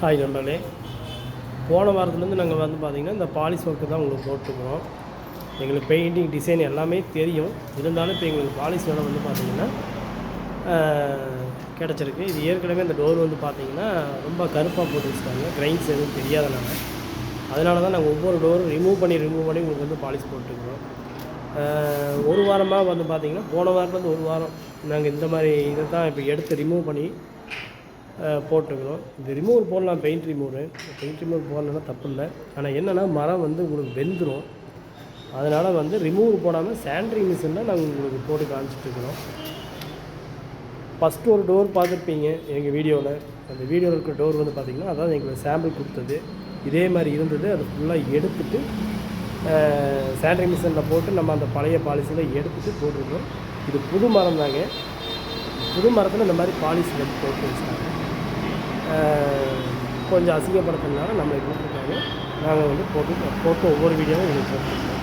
Hi நண்பர்களே, போன வாரத்துலேருந்து நாங்கள் வந்து பார்த்திங்கன்னா இந்த பாலிஷ் ஒர்க்கு தான் உங்களுக்கு போட்டுருக்குறோம். எங்களுக்கு பெயிண்டிங் டிசைன் எல்லாமே தெரியும். இருந்தாலும் இப்போ எங்களுக்கு பாலிஷ் வேலை வந்து பார்த்திங்கன்னா கிடச்சிருக்கு. இது ஏற்கனவே இந்த டோர் வந்து பார்த்திங்கன்னா ரொம்ப கருப்பாக போட்டு வச்சுட்டாங்க. கிரைன்ஸ் எதுவும் தெரியாதனால. அதனால தான் நாங்கள் ஒவ்வொரு டோரும் ரிமூவ் பண்ணி உங்களுக்கு வந்து பாலிஷ் போட்டுருக்குறோம். ஒரு வாரமாக வந்து பார்த்திங்கன்னா போன வாரத்துலேருந்து ஒரு வாரம் நாங்கள் இந்த மாதிரி இதை தான் இப்போ எடுத்து ரிமூவ் பண்ணி போட்டுக்கிறோம். இது ரிமூவர் போடலாம், பெயிண்ட் ரிமூவர் போடலன்னா தப்பு இல்லை. ஆனால் என்னென்னா மரம் வந்து உங்களுக்கு வெந்துடும். அதனால் வந்து ரிமூவர் போடாமல் சாண்ட்ரிங் மிஷினில் நாங்கள் உங்களுக்கு போட்டு காமிச்சிட்ருக்குறோம். ஃபஸ்ட்டு ஒரு டோர் பார்த்துருப்பீங்க எங்கள் வீடியோவில். அந்த வீடியோவில் இருக்கிற டோர் வந்து பார்த்திங்கன்னா அதான் எங்களுக்கு சாம்பிள் கொடுத்தது. இதே மாதிரி இருந்தது. அதை ஃபுல்லாக எடுத்துகிட்டு சாண்ட்ரிங் மிஷினில் போட்டு நம்ம அந்த பழைய பாலிசியில் எடுத்துகிட்டு போட்டிருக்கோம். இது புது மரம் தாங்க. புது மரத்தில் இந்த மாதிரி பாலிசி வந்து போட்டு வச்சுட்டாங்க. கொஞ்சம் அசிங்கப்படுத்துறதுனால நம்மளை கூப்பிட்டுருக்காங்க. நாங்கள் வந்து போட்டு ஒவ்வொரு வீடியோவும் உங்களுக்கு போட்டுருக்கோம்.